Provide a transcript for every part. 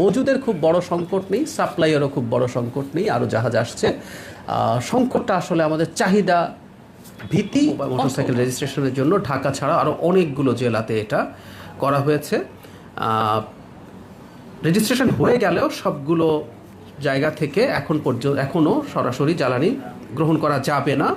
মজুদের খুব বড় সংকট নেই, সাপ্লাইয়েরও খুব বড় সংকট নেই, আরও জাহাজ আসছে। সংকটটা আসলে আমাদের চাহিদা ভীতি মোটরসাইকেল রেজিস্ট্রেশনের জন্য ঢাকা ছাড়া আরও অনেকগুলো জেলাতে এটা করা হয়েছে। রেজিস্ট্রেশন হয়ে গেলেও সবগুলো জায়গা থেকে এখনও সরাসরি জ্বালানি গ্রহণ করা যাবে না।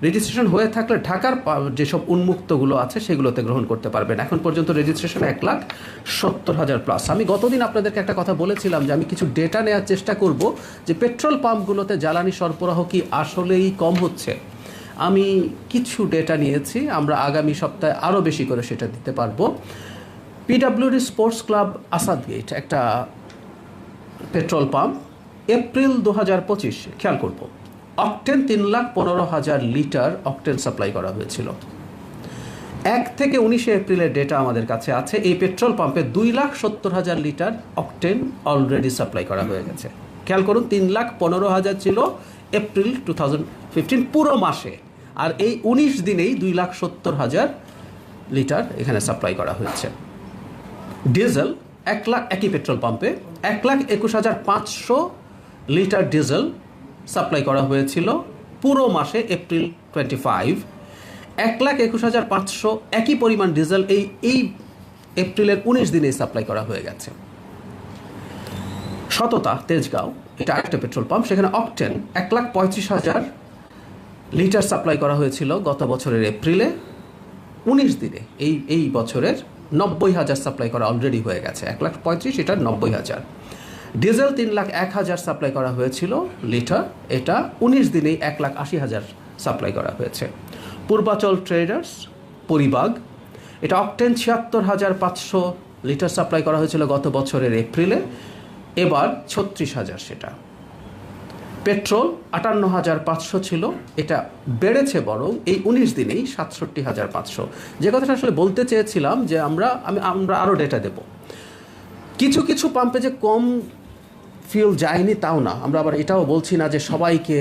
রেজিস্ট্রেশন হয়ে থাকলে ঢাকার যেসব উন্মুক্তগুলো আছে সেগুলোতে গ্রহণ করতে পারবেন। এখন পর্যন্ত রেজিস্ট্রেশন 1,70,000 প্লাস। আমি গতদিন আপনাদেরকে একটা কথা বলেছিলাম যে আমি কিছু ডেটা নেওয়ার চেষ্টা করব যে পেট্রোল পাম্পগুলোতে জ্বালানি সরবরাহ কি আসলেই কম হচ্ছে। আমি কিছু ডেটা নিয়েছি, আমরা আগামী সপ্তাহে আরও বেশি করে সেটা দিতে পারবো। পিডব্লিউডি স্পোর্টস ক্লাব আসাদগেট একটা পেট্রোল পাম্প, এপ্রিল 2025 খেয়াল করব, অকটেন 3,15,000 লিটার অকটেন সাপ্লাই করা হয়েছিল। 1 থেকে 19 এপ্রিলের ডেটা আমাদের কাছে আছে। এই পেট্রোল পাম্পে 2,70,000 লিটার অকটেন অলরেডি সাপ্লাই করা হয়ে গেছে। খেয়াল করুন, 3,15,000 ছিল এপ্রিল 2015 পুরো মাসে, আর এই 19 দিনেই 2,70,000 লিটার এখানে সাপ্লাই করা হয়েছে। ডিজেল 1 লাখ, একই পেট্রোল পাম্পে 1,21,500 লিটার ডিজেল সাপ্লাই করা হয়েছিল পুরো মাসে এপ্রিল 25। 1,21,500 একই পরিমাণ ডিজেল এই এপ্রিলের 19 দিনে সাপ্লাই করা হয়ে গেছে। সততা তেজগাঁও, এটা একটা পেট্রোল পাম্প, সেখানে অকটেন 1,35,000 লিটার সাপ্লাই করা হয়েছিল গত বছরের এপ্রিলে। 19 দিনে এই বছরের 90,000 সাপ্লাই করা অলরেডি হয়ে গেছে। 1,35,000, এটা 90,000। ডিজেল 3,01,000 সাপ্লাই করা হয়েছিল লিটার, এটা 19 দিনেই 1,80,000 সাপ্লাই করা হয়েছে। পূর্বাচল ট্রেডার্স পরিবাগ, এটা অকটেন 76,500 লিটার সাপ্লাই করা হয়েছিল গত বছরের এপ্রিলে, এবার 36,000 সেটা। পেট্রোল 58,500 ছিল, এটা বেড়েছে বরং এই 19 দিনেই 67,500। যে কথাটা আসলে বলতে চেয়েছিলাম যে আমরা আরও ডেটা দেব। কিছু কিছু পাম্পে যে কম ফিউল যায়নি তাও না, আমরা আবার এটাও বলছি না যে সবাইকে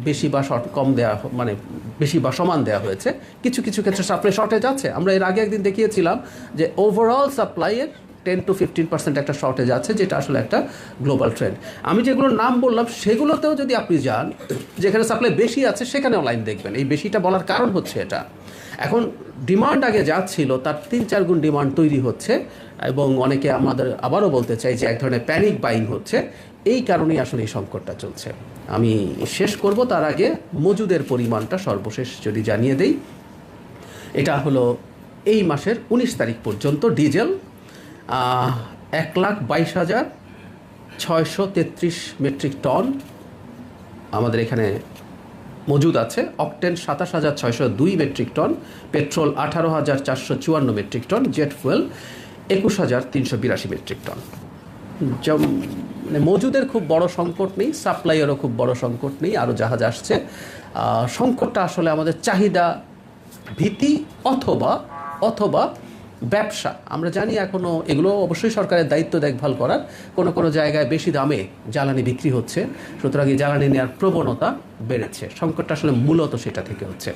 বেশি বা কম দেওয়া, মানে বেশি বা সমান দেওয়া হয়েছে। কিছু কিছু ক্ষেত্রে সাপ্লাই শর্টেজ আছে। আমরা এর আগে একদিন দেখিয়েছিলাম যে ওভারঅল সাপ্লাইয়ের 10 to 15% একটা শর্টেজ আছে, যেটা আসলে একটা গ্লোবাল ট্রেন্ড। আমি যেগুলোর নাম বললাম সেগুলোতেও যদি আপনি যান, যেখানে সাপ্লাই বেশি আছে সেখানেও লাইন দেখবেন। এই বেশিটা বলার কারণ হচ্ছে এটা, এখন ডিমান্ড আগে যা ছিল তার 3-4 গুণ ডিমান্ড তৈরি হচ্ছে, এবং অনেকে আমাদের আবারও বলতে চাই যে এক ধরনের প্যানিক বাইং হচ্ছে। এই কারণেই আসলে এই সংকটটা চলছে। আমি শেষ করব তার আগে মজুদের পরিমাণটা সর্বশেষ যদি জানিয়ে দেই। এটা হলো এই মাসের 19 তারিখ পর্যন্ত ডিজেল 1,22,633 মেট্রিক টন আমাদের এখানে মজুদ আছে। Octane 27,602 metric ton, petrol 18,454 metric ton, jet fuel 21,382 metric ton. মানে মজুদের খুব বড় সংকট নেই, সাপ্লাইয়েরও খুব বড় সংকট নেই, আরও জাহাজ আসছে। সংকটটা আসলে আমাদের চাহিদা ভীতি অথবা ব্যবসা। আমরা জানি এখনও এগুলো অবশ্যই সরকারের দায়িত্ব দেখভাল করার। কোনো জায়গায় বেশি দামে জ্বালানি বিক্রি হচ্ছে, সুতরাং এই জ্বালানি নেওয়ার প্রবণতা বেড়েছে। সংকটটা আসলে মূলত সেটা থেকে হচ্ছে।